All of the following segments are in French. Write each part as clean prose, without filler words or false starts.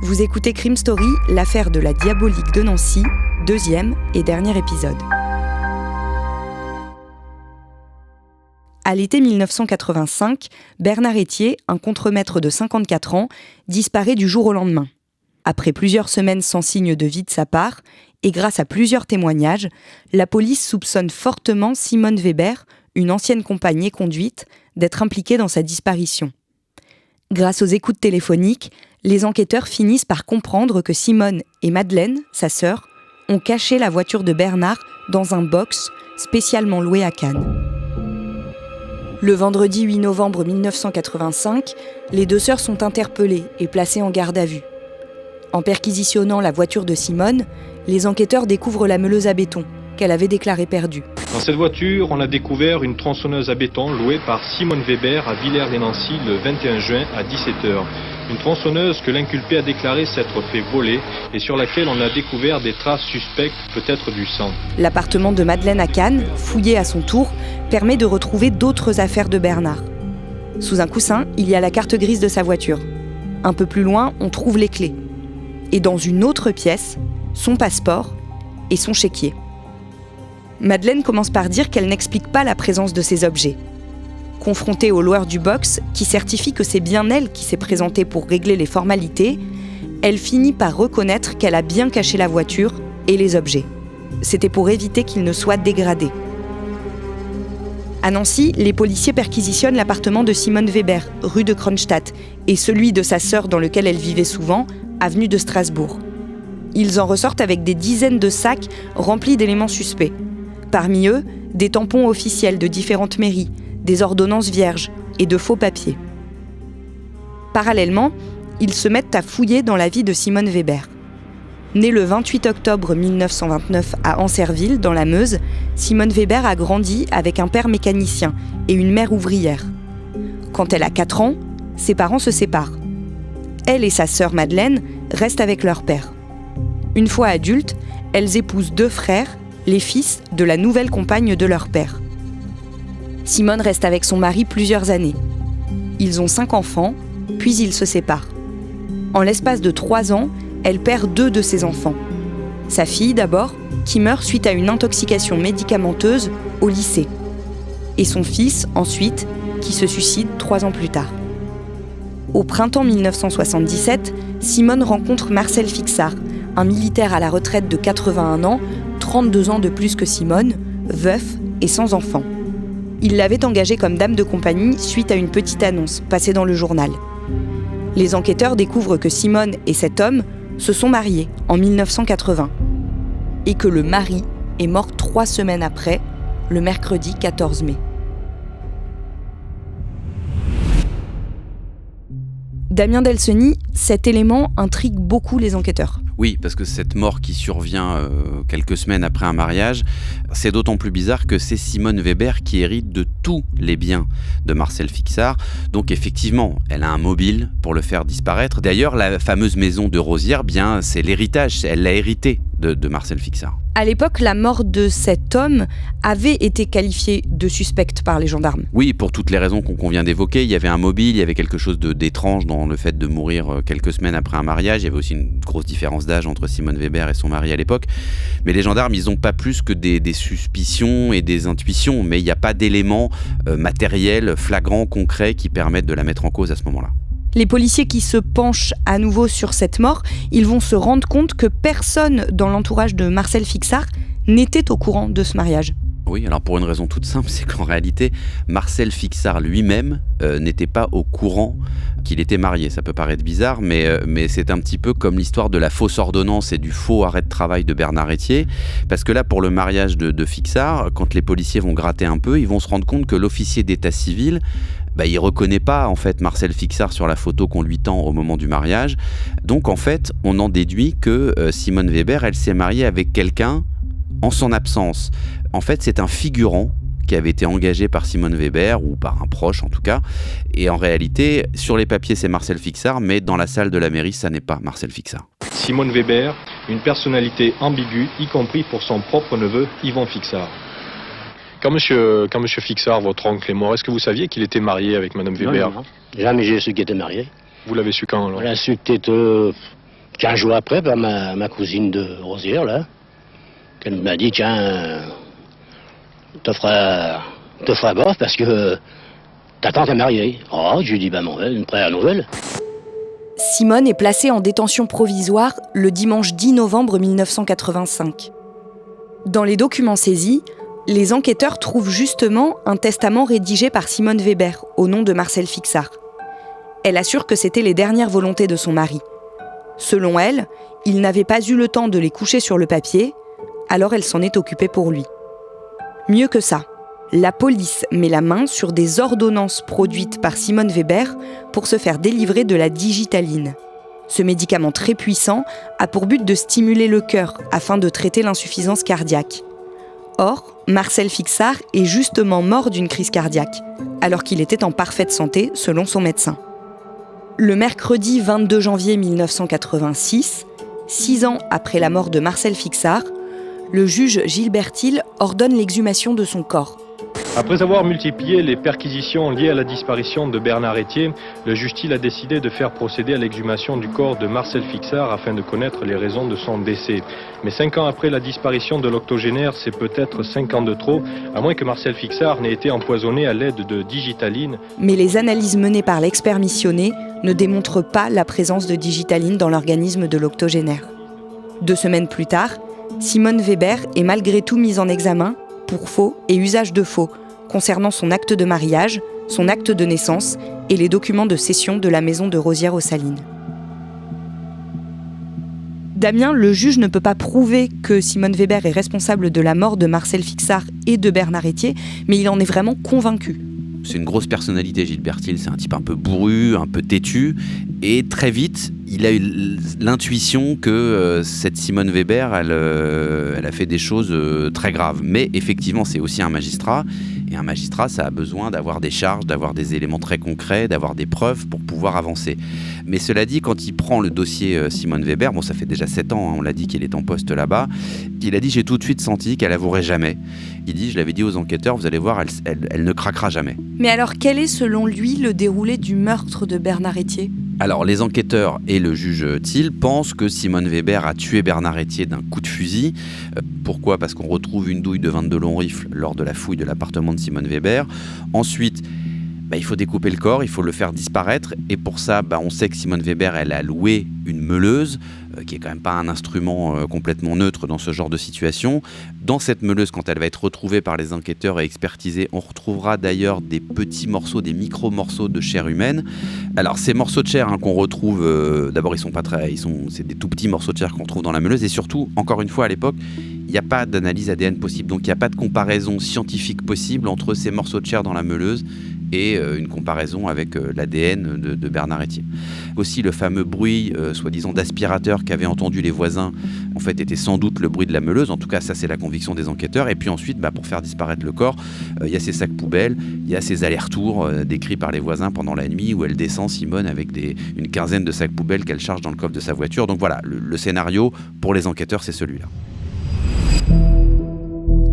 Vous écoutez Crime Story, l'affaire de la diabolique de Nancy, 2e et dernier épisode. À l'été 1985, Bernard Etier, un contremaître de 54 ans, disparaît du jour au lendemain. Après plusieurs semaines sans signe de vie de sa part, et grâce à plusieurs témoignages, la police soupçonne fortement Simone Weber, une ancienne compagne et conduite, d'être impliquée dans sa disparition. Grâce aux écoutes téléphoniques, les enquêteurs finissent par comprendre que Simone et Madeleine, sa sœur, ont caché la voiture de Bernard dans un box spécialement loué à Cannes. Le vendredi 8 novembre 1985, les deux sœurs sont interpellées et placées en garde à vue. En perquisitionnant la voiture de Simone, les enquêteurs découvrent la meuleuse à béton qu'elle avait déclarée perdue. Dans cette voiture, on a découvert une tronçonneuse à béton louée par Simone Weber à Villers-lès-Nancy le 21 juin à 17h. Une tronçonneuse que l'inculpé a déclaré s'être fait voler et sur laquelle on a découvert des traces suspectes, peut-être du sang. L'appartement de Madeleine à Cannes, fouillé à son tour, permet de retrouver d'autres affaires de Bernard. Sous un coussin, il y a la carte grise de sa voiture. Un peu plus loin, on trouve les clés. Et dans une autre pièce, son passeport et son chéquier. Madeleine commence par dire qu'elle n'explique pas la présence de ces objets. Confrontée au loueur du box, qui certifie que c'est bien elle qui s'est présentée pour régler les formalités, elle finit par reconnaître qu'elle a bien caché la voiture et les objets. C'était pour éviter qu'ils ne soient dégradés. À Nancy, les policiers perquisitionnent l'appartement de Simone Weber, rue de Kronstadt, et celui de sa sœur dans lequel elle vivait souvent, avenue de Strasbourg. Ils en ressortent avec des dizaines de sacs remplis d'éléments suspects. Parmi eux, des tampons officiels de différentes mairies, des ordonnances vierges et de faux papiers. Parallèlement, ils se mettent à fouiller dans la vie de Simone Weber. Née le 28 octobre 1929 à Ancerville, dans la Meuse, Simone Weber a grandi avec un père mécanicien et une mère ouvrière. Quand elle a 4 ans, ses parents se séparent. Elle et sa sœur Madeleine restent avec leur père. Une fois adultes, elles épousent 2 frères, les fils de la nouvelle compagne de leur père. Simone reste avec son mari plusieurs années. Ils ont 5 enfants, puis ils se séparent. En l'espace de 3 ans, elle perd 2 de ses enfants. Sa fille d'abord, qui meurt suite à une intoxication médicamenteuse au lycée. Et son fils, ensuite, qui se suicide 3 ans plus tard. Au printemps 1977, Simone rencontre Marcel Fixard, un militaire à la retraite de 81 ans, 32 ans de plus que Simone, veuf et sans enfant. Il l'avait engagée comme dame de compagnie suite à une petite annonce passée dans le journal. Les enquêteurs découvrent que Simone et cet homme se sont mariés en 1980 et que le mari est mort 3 semaines après, le mercredi 14 mai. Damien Delceni, cet élément intrigue beaucoup les enquêteurs. Oui, parce que cette mort qui survient quelques semaines après un mariage, c'est d'autant plus bizarre que c'est Simone Weber qui hérite de tous les biens de Marcel Fixard. Donc effectivement, elle a un mobile pour le faire disparaître. D'ailleurs, la fameuse maison de Rosières, bien, c'est l'héritage, elle l'a hérité de Marcel Fixard. À l'époque, la mort de cet homme avait été qualifiée de suspecte par les gendarmes. Oui, pour toutes les raisons qu'on vient d'évoquer. Il y avait un mobile, il y avait quelque chose d'étrange dans le fait de mourir quelques semaines après un mariage. Il y avait aussi une grosse différence d'âge entre Simone Weber et son mari à l'époque. Mais les gendarmes, ils n'ont pas plus que des suspicions et des intuitions. Mais il n'y a pas d'éléments matériels, flagrants, concrets qui permettent de la mettre en cause à ce moment-là. Les policiers qui se penchent à nouveau sur cette mort, ils vont se rendre compte que personne dans l'entourage de Marcel Fixard n'était au courant de ce mariage. Oui, alors pour une raison toute simple, c'est qu'en réalité, Marcel Fixard lui-même n'était pas au courant qu'il était marié. Ça peut paraître bizarre, mais c'est un petit peu comme l'histoire de la fausse ordonnance et du faux arrêt de travail de Bernard Etier. Parce que là, pour le mariage de Fixard, quand les policiers vont gratter un peu, ils vont se rendre compte que l'officier d'état civil, il reconnaît pas en fait Marcel Fixard sur la photo qu'on lui tend au moment du mariage. Donc en fait, on en déduit que Simone Weber, elle s'est mariée avec quelqu'un en son absence. En fait, c'est un figurant qui avait été engagé par Simone Weber, ou par un proche en tout cas. Et en réalité, sur les papiers, c'est Marcel Fixard, mais dans la salle de la mairie, ça n'est pas Marcel Fixard. Simone Weber, une personnalité ambiguë, y compris pour son propre neveu, Yvon Fixard. Quand monsieur Fixard, votre oncle, est mort, est-ce que vous saviez qu'il était marié avec madame Weber ? Non. Jamais j'ai su qu'il était marié. Vous l'avez su quand alors ? On l'a su peut-être 15 jours après, par ma cousine de Rosière, là, qu'elle m'a dit, tiens, te feras bof parce que ta tante est mariée. Oh, je lui dis, une première nouvelle. Simone est placée en détention provisoire le dimanche 10 novembre 1985. Dans les documents saisis, les enquêteurs trouvent justement un testament rédigé par Simone Weber au nom de Marcel Fixart. Elle assure que c'était les dernières volontés de son mari. Selon elle, il n'avait pas eu le temps de les coucher sur le papier, alors elle s'en est occupée pour lui. Mieux que ça, la police met la main sur des ordonnances produites par Simone Weber pour se faire délivrer de la digitaline. Ce médicament très puissant a pour but de stimuler le cœur afin de traiter l'insuffisance cardiaque. Or, Marcel Fixart est justement mort d'une crise cardiaque, alors qu'il était en parfaite santé selon son médecin. Le mercredi 22 janvier 1986, 6 ans après la mort de Marcel Fixart, le juge Gilbert Thiel ordonne l'exhumation de son corps. Après avoir multiplié les perquisitions liées à la disparition de Bernard Etier, le juge Thiel a décidé de faire procéder à l'exhumation du corps de Marcel Fixart afin de connaître les raisons de son décès. Mais 5 ans après la disparition de l'octogénaire, c'est peut-être 5 ans de trop, à moins que Marcel Fixart n'ait été empoisonné à l'aide de digitaline. Mais les analyses menées par l'expert missionné ne démontrent pas la présence de digitaline dans l'organisme de l'octogénaire. 2 semaines plus tard, Simone Weber est malgré tout mise en examen pour faux et usage de faux concernant son acte de mariage, son acte de naissance et les documents de cession de la maison de Rosières-aux-Salines. Damien, le juge ne peut pas prouver que Simone Weber est responsable de la mort de Marcel Fixart et de Bernard Etier, mais il en est vraiment convaincu. C'est une grosse personnalité, Gilbert Thiel, c'est un type un peu bourru, un peu têtu, et très vite, il a eu l'intuition que cette Simone Weber, elle a fait des choses très graves. Mais effectivement, c'est aussi un magistrat, et un magistrat, ça a besoin d'avoir des charges, d'avoir des éléments très concrets, d'avoir des preuves pour pouvoir avancer. Mais cela dit, quand il prend le dossier Simone Weber, bon, ça fait déjà 7 ans, on l'a dit qu'il est en poste là-bas, il a dit, j'ai tout de suite senti qu'elle avouerait jamais. Il dit, je l'avais dit aux enquêteurs, vous allez voir, elle ne craquera jamais. Mais alors, quel est selon lui le déroulé du meurtre de Bernard Etier ? Alors, les enquêteurs et le juge Thiel pensent que Simone Weber a tué Bernard Etier d'un coup de fusil. Pourquoi ? Parce qu'on retrouve une douille de 22 longs rifles lors de la fouille de l'appartement de Simone Weber. Ensuite, il faut découper le corps, il faut le faire disparaître. Et pour ça, on sait que Simone Weber, elle a loué une meuleuse, qui est quand même pas un instrument complètement neutre dans ce genre de situation. Dans cette meuleuse, quand elle va être retrouvée par les enquêteurs et expertisée, on retrouvera d'ailleurs des petits morceaux, des micro-morceaux de chair humaine. Alors ces morceaux de chair qu'on retrouve, d'abord c'est des tout petits morceaux de chair qu'on retrouve dans la meuleuse, et surtout, encore une fois à l'époque, il n'y a pas d'analyse ADN possible, donc il n'y a pas de comparaison scientifique possible entre ces morceaux de chair dans la meuleuse et une comparaison avec l'ADN de Bernard Etier. Aussi, le fameux bruit, soi-disant d'aspirateur qu'avaient entendu les voisins, en fait, était sans doute le bruit de la meuleuse. En tout cas, ça, c'est la conviction des enquêteurs. Et puis ensuite, pour faire disparaître le corps, il y a ces sacs poubelles, il y a ces allers-retours décrits par les voisins pendant la nuit, où elle descend, Simone, avec une quinzaine de sacs poubelles qu'elle charge dans le coffre de sa voiture. Donc voilà, le scénario pour les enquêteurs, c'est celui-là.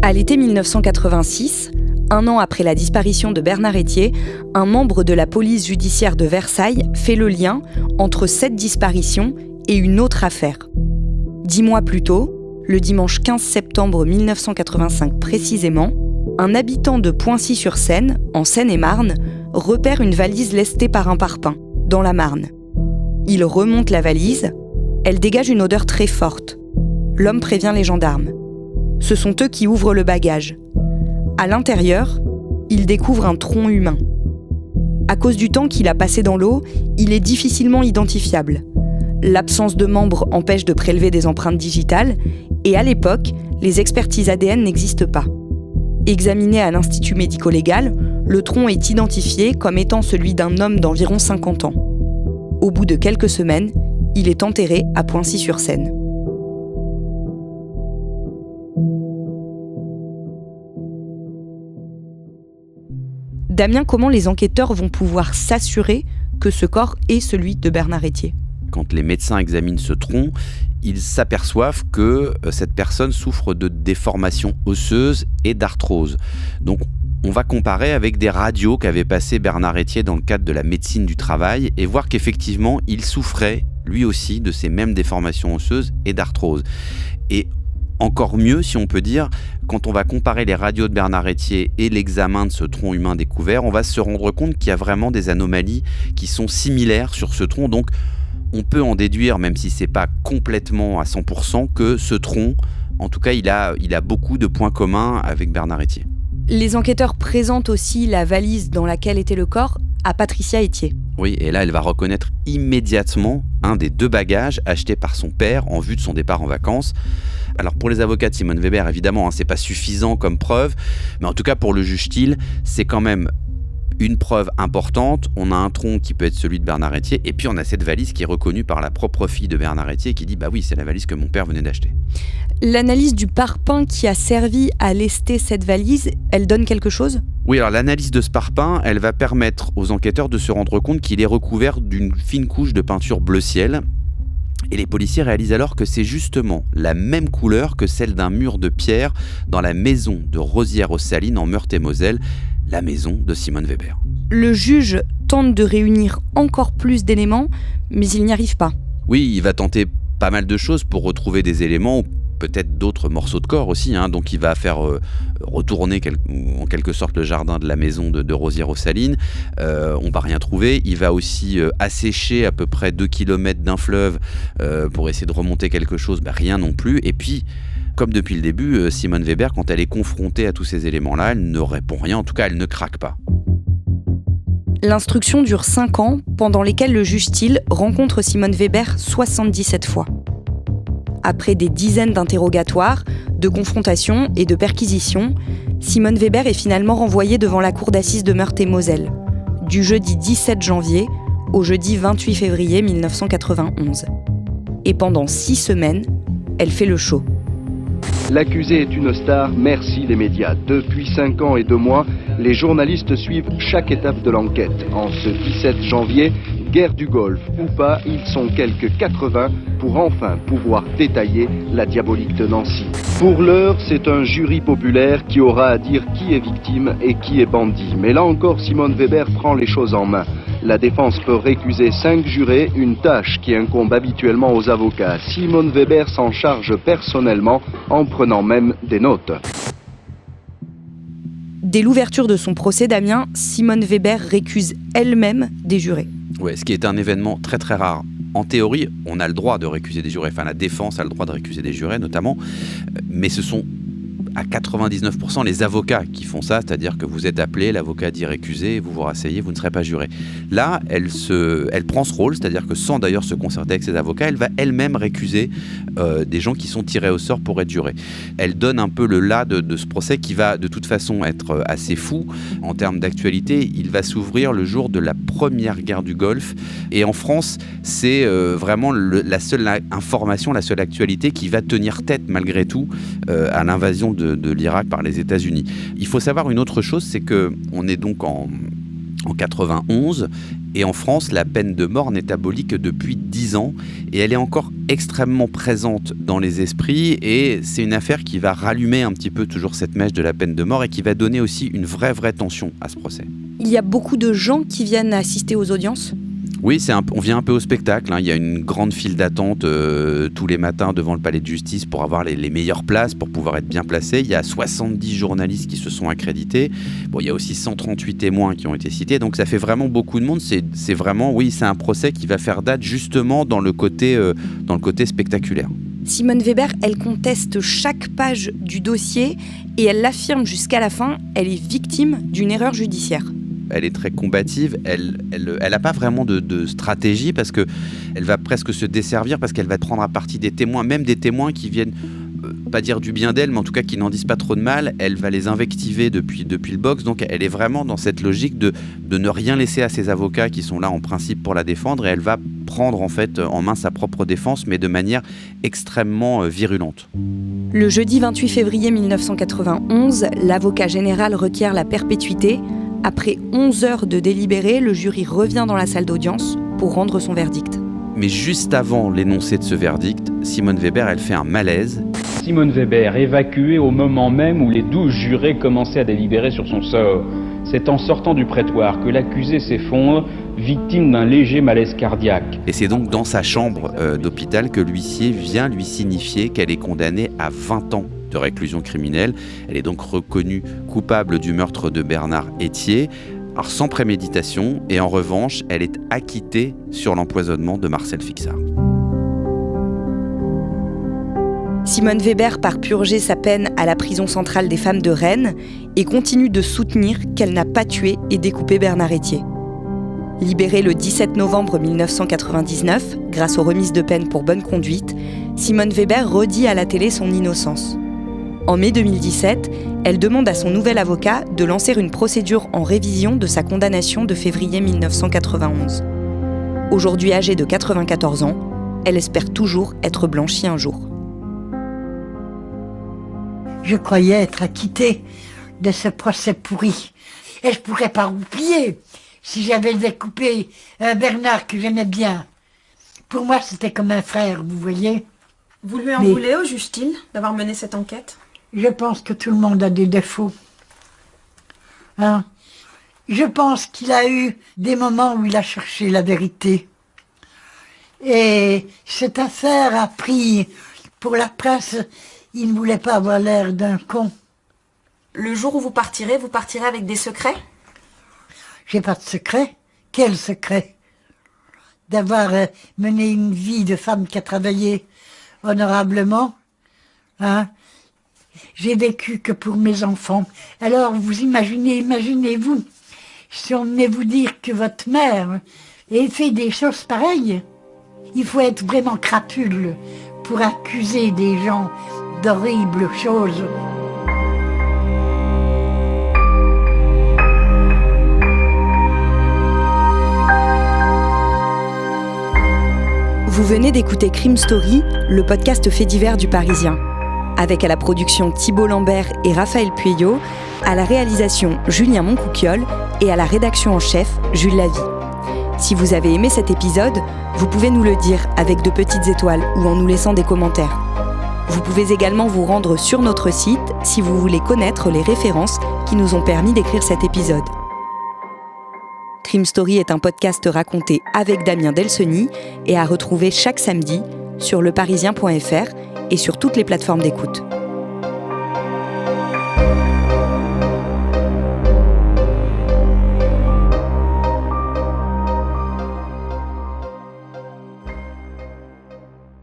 À l'été 1986, 1 an après la disparition de Bernard Etier, un membre de la police judiciaire de Versailles fait le lien entre cette disparition et une autre affaire. 10 mois plus tôt, le dimanche 15 septembre 1985 précisément, un habitant de Poincy-sur-Seine, en Seine-et-Marne, repère une valise lestée par un parpaing, dans la Marne. Il remonte la valise, elle dégage une odeur très forte. L'homme prévient les gendarmes. Ce sont eux qui ouvrent le bagage. À l'intérieur, il découvre un tronc humain. À cause du temps qu'il a passé dans l'eau, il est difficilement identifiable. L'absence de membres empêche de prélever des empreintes digitales et à l'époque, les expertises ADN n'existent pas. Examiné à l'Institut médico-légal, le tronc est identifié comme étant celui d'un homme d'environ 50 ans. Au bout de quelques semaines, il est enterré à Poincy-sur-Seine. Damien, comment les enquêteurs vont pouvoir s'assurer que ce corps est celui de Bernard Etier ? Quand les médecins examinent ce tronc, ils s'aperçoivent que cette personne souffre de déformations osseuses et d'arthrose. Donc On va comparer avec des radios qu'avait passé Bernard Etier dans le cadre de la médecine du travail et voir qu'effectivement, il souffrait lui aussi de ces mêmes déformations osseuses et d'arthrose. Et encore mieux, si on peut dire, quand on va comparer les radios de Bernard Etier et l'examen de ce tronc humain découvert, on va se rendre compte qu'il y a vraiment des anomalies qui sont similaires sur ce tronc. Donc, on peut en déduire, même si c'est pas complètement à 100%, que ce tronc, en tout cas, il a beaucoup de points communs avec Bernard Etier. Les enquêteurs présentent aussi la valise dans laquelle était le corps à Patricia Etier. Oui, et là, elle va reconnaître immédiatement un des 2 bagages achetés par son père en vue de son départ en vacances. Alors pour les avocats de Simone Weber, évidemment, c'est pas suffisant comme preuve, mais en tout cas pour le juge Thiel, c'est quand même une preuve importante. On a un tronc qui peut être celui de Bernard Etier, et puis on a cette valise qui est reconnue par la propre fille de Bernard Etier qui dit « bah oui, c'est la valise que mon père venait d'acheter ». L'analyse du parpaing qui a servi à lester cette valise, elle donne quelque chose ? Oui, alors l'analyse de ce parpaing, elle va permettre aux enquêteurs de se rendre compte qu'il est recouvert d'une fine couche de peinture bleu ciel. Et les policiers réalisent alors que c'est justement la même couleur que celle d'un mur de pierre dans la maison de Rosières-aux-Salines en Meurthe-et-Moselle, la maison de Simone Weber. Le juge tente de réunir encore plus d'éléments, mais il n'y arrive pas. Oui, il va tenter pas mal de choses pour retrouver des éléments, ou peut-être d'autres morceaux de corps aussi. Donc il va faire retourner en quelque sorte le jardin de la maison de Rosières-aux-Salines. On va rien trouver. Il va aussi assécher à peu près 2 km d'un fleuve pour essayer de remonter quelque chose. Rien non plus. Et puis, comme depuis le début, Simone Weber, quand elle est confrontée à tous ces éléments-là, elle ne répond rien. En tout cas, elle ne craque pas. L'instruction dure 5 ans, pendant lesquels le juge Thiel rencontre Simone Weber 77 fois. Après des dizaines d'interrogatoires, de confrontations et de perquisitions, Simone Weber est finalement renvoyée devant la cour d'assises de Meurthe-et-Moselle, du jeudi 17 janvier au jeudi 28 février 1991. Et pendant 6 semaines, elle fait le show. L'accusé est une star, merci les médias. Depuis 5 ans et 2 mois, les journalistes suivent chaque étape de l'enquête. En ce 17 janvier, guerre du Golfe ou pas, ils sont quelques 80 pour enfin pouvoir détailler la diabolique de Nancy. Pour l'heure, c'est un jury populaire qui aura à dire qui est victime et qui est bandit. Mais là encore, Simone Weber prend les choses en main. La défense peut récuser 5 jurés, une tâche qui incombe habituellement aux avocats. Simone Weber s'en charge personnellement, en prenant même des notes. Dès l'ouverture de son procès, Damien, Simone Weber récuse elle-même des jurés. Ouais, ce qui est un événement très très rare. En théorie, on a le droit de récuser des jurés, enfin la défense a le droit de récuser des jurés notamment, mais ce sont à 99% les avocats qui font ça, c'est-à-dire que vous êtes appelé, l'avocat dit récuser, vous vous rasseyez, vous ne serez pas juré. Là, elle prend ce rôle, c'est-à-dire que sans d'ailleurs se concerter avec ses avocats, elle va elle-même récuser des gens qui sont tirés au sort pour être jurés. Elle donne un peu le là de ce procès qui va de toute façon être assez fou en termes d'actualité. Il va s'ouvrir le jour de la première guerre du Golfe et en France, c'est vraiment la seule information, la seule actualité qui va tenir tête malgré tout à l'invasion de l'Irak par les États-Unis. Il faut savoir une autre chose, c'est qu'on est donc en 91 et en France, la peine de mort n'est abolie que depuis 10 ans et elle est encore extrêmement présente dans les esprits et c'est une affaire qui va rallumer un petit peu toujours cette mèche de la peine de mort et qui va donner aussi une vraie tension à ce procès. Il y a beaucoup de gens qui viennent assister aux audiences ? Oui, on vient un peu au spectacle. Il y a une grande file d'attente tous les matins devant le palais de justice pour avoir les meilleures places, pour pouvoir être bien placé. Il y a 70 journalistes qui se sont accrédités. Bon, il y a aussi 138 témoins qui ont été cités. Donc ça fait vraiment beaucoup de monde. C'est vraiment, oui, c'est un procès qui va faire date justement dans le côté spectaculaire. Simone Weber, elle conteste chaque page du dossier et elle l'affirme jusqu'à la fin, elle est victime d'une erreur judiciaire. Elle est très combative, elle n'a pas vraiment de stratégie parce qu'elle va presque se desservir parce qu'elle va prendre à partie des témoins, même des témoins qui viennent pas dire du bien d'elle, mais en tout cas qui n'en disent pas trop de mal, elle va les invectiver depuis le box, donc elle est vraiment dans cette logique de ne rien laisser à ses avocats qui sont là en principe pour la défendre et elle va prendre en fait en main sa propre défense mais de manière extrêmement virulente. Le jeudi 28 février 1991, l'avocat général requiert la perpétuité. Après 11 heures de délibéré, le jury revient dans la salle d'audience pour rendre son verdict. Mais juste avant l'énoncé de ce verdict, Simone Weber, elle fait un malaise. Simone Weber, évacuée au moment même où les 12 jurés commençaient à délibérer sur son sort. C'est en sortant du prétoire que l'accusée s'effondre, victime d'un léger malaise cardiaque. Et c'est donc dans sa chambre d'hôpital que l'huissier vient lui signifier qu'elle est condamnée à 20 ans de réclusion criminelle. Elle est donc reconnue coupable du meurtre de Bernard Etier, alors sans préméditation, et en revanche, elle est acquittée sur l'empoisonnement de Marcel Fixard. Simone Weber part purger sa peine à la prison centrale des femmes de Rennes et continue de soutenir qu'elle n'a pas tué et découpé Bernard Etier. Libérée le 17 novembre 1999, grâce aux remises de peine pour bonne conduite, Simone Weber redit à la télé son innocence. En mai 2017, elle demande à son nouvel avocat de lancer une procédure en révision de sa condamnation de février 1991. Aujourd'hui âgée de 94 ans, elle espère toujours être blanchie un jour. Je croyais être acquittée de ce procès pourri. Et je pourrais pas oublier si j'avais découpé Bernard que j'aimais bien. Pour moi, c'était comme un frère, vous voyez. Vous lui en voulez au juge-t-il d'avoir mené cette enquête ? Je pense que tout le monde a des défauts. Hein ? Je pense qu'il a eu des moments où il a cherché la vérité. Et cette affaire a pris, pour la presse, il ne voulait pas avoir l'air d'un con. Le jour où vous partirez avec des secrets ? J'ai pas de secret. Quel secret ? D'avoir mené une vie de femme qui a travaillé honorablement. Hein ? J'ai vécu que pour mes enfants. Alors vous imaginez-vous, si on venait vous dire que votre mère ait fait des choses pareilles, il faut être vraiment crapule pour accuser des gens d'horribles choses. Vous venez d'écouter Crime Story, le podcast fait divers du Parisien. Avec à la production Thibault Lambert et Raphaël Pueyo, à la réalisation Julien Moncouquiol et à la rédaction en chef Jules Lavie. Si vous avez aimé cet épisode, vous pouvez nous le dire avec de petites étoiles ou en nous laissant des commentaires. Vous pouvez également vous rendre sur notre site si vous voulez connaître les références qui nous ont permis d'écrire cet épisode. Crime Story est un podcast raconté avec Damien Delseny et à retrouver chaque samedi sur leparisien.fr et sur toutes les plateformes d'écoute.